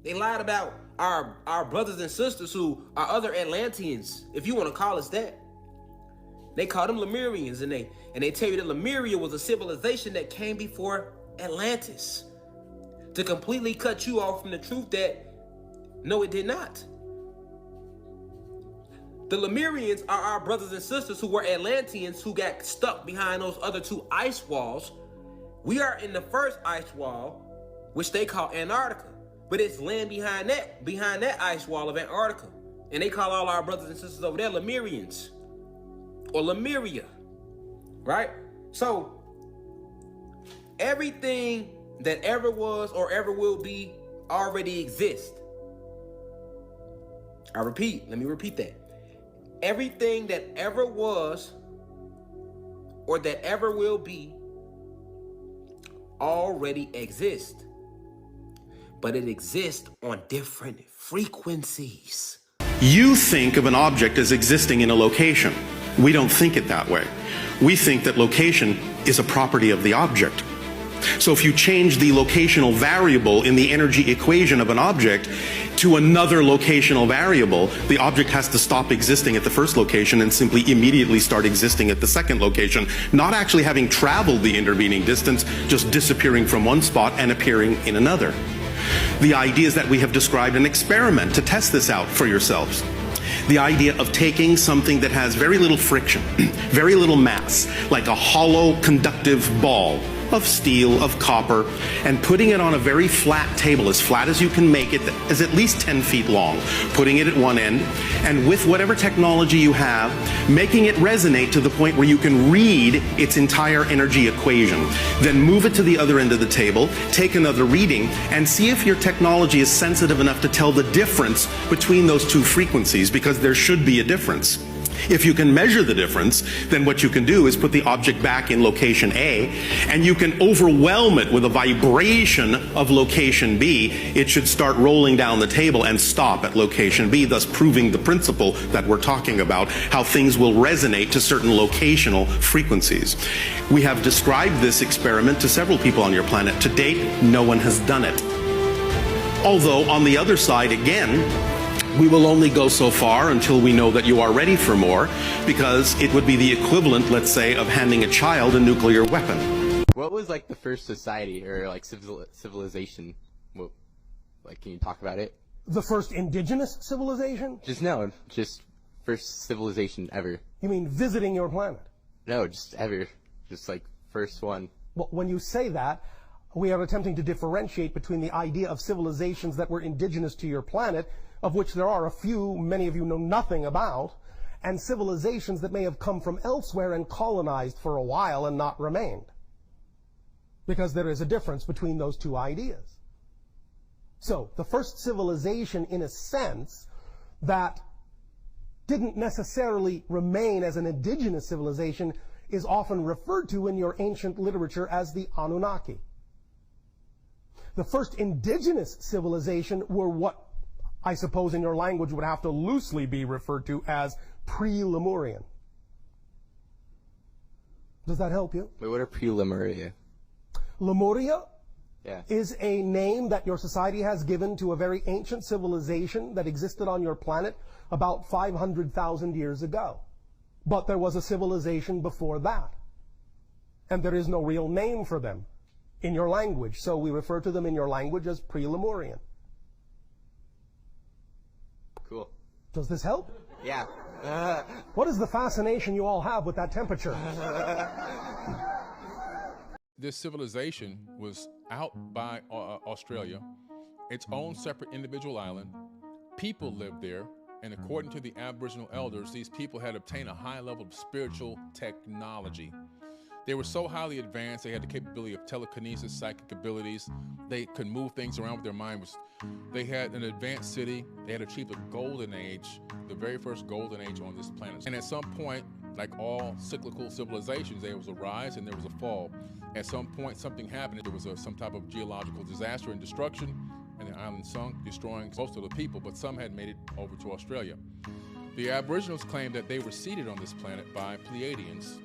They lied about our brothers and sisters who are other Atlanteans, if you want to call us that. They call them Lemurians, and they tell you that Lemuria was a civilization that came before Atlantis to completely cut you off from the truth that no, it did not. The Lemurians are our brothers and sisters who were Atlanteans who got stuck behind those other two ice walls. We are in the first ice wall, which they call Antarctica, but it's land behind that ice wall of Antarctica. And they call all our brothers and sisters over there Lemurians or Lemuria, right? So everything that ever was or ever will be already exists. Let me repeat that. Everything that ever was or that ever will be already exists, but it exists on different frequencies. You think of an object as existing in a location. We don't think it that way. We think that location is a property of the object. So if you change the locational variable in the energy equation of an object to another locational variable, the object has to stop existing at the first location and simply immediately start existing at the second location, not actually having traveled the intervening distance, just disappearing from one spot and appearing in another. The idea is that we have described an experiment to test this out for yourselves. The idea of taking something that has very little friction, very little mass, like a hollow conductive ball of steel, of copper, and putting it on a very flat table, as flat as you can make it, that is at least 10 feet long, putting it at one end, and with whatever technology you have, making it resonate to the point where you can read its entire energy equation. Then move it to the other end of the table, take another reading, and see if your technology is sensitive enough to tell the difference between those two frequencies, because there should be a difference. If you can measure the difference, then what you can do is put the object back in location A, and you can overwhelm it with a vibration of location B. It should start rolling down the table and stop at location B, thus proving the principle that we're talking about, how things will resonate to certain locational frequencies. We have described this experiment to several people on your planet. To date, no one has done it. Although, on the other side, again, we will only go so far until we know that you are ready for more, because it would be the equivalent, let's say, of handing a child a nuclear weapon. What was like the first society or like civilization? What, like, can you talk about it? The first indigenous civilization? Just first civilization ever. You mean visiting your planet? No, just ever. Just like first one. Well, when you say that, we are attempting to differentiate between the idea of civilizations that were indigenous to your planet, of which there are a few, many of you know nothing about, and civilizations that may have come from elsewhere and colonized for a while and not remained. Because there is a difference between those two ideas. So, the first civilization, in a sense, that didn't necessarily remain as an indigenous civilization is often referred to in your ancient literature as the Anunnaki. The first indigenous civilization were what I suppose in your language would have to loosely be referred to as pre-Lemurian. Does that help you? Wait, what are pre-Lemuria? Lemuria Yeah. is a name that your society has given to a very ancient civilization that existed on your planet about 500,000 years ago. But there was a civilization before that. And there is no real name for them in your language, so we refer to them in your language as pre-Lemurian. Cool. Does this help? Yeah. What is the fascination you all have with that temperature? This civilization was out by Australia, its own separate individual island. People lived there, and according to the Aboriginal elders, these people had obtained a high level of spiritual technology. They were so highly advanced, they had the capability of telekinesis, psychic abilities. They could move things around with their mind. They had an advanced city. They had achieved a golden age, the very first golden age on this planet. And at some point, like all cyclical civilizations, there was a rise and there was a fall. At some point, something happened. There was some type of geological disaster and destruction, and the island sunk, destroying most of the people, but some had made it over to Australia. The Aboriginals claimed that they were seeded on this planet by Pleiadians,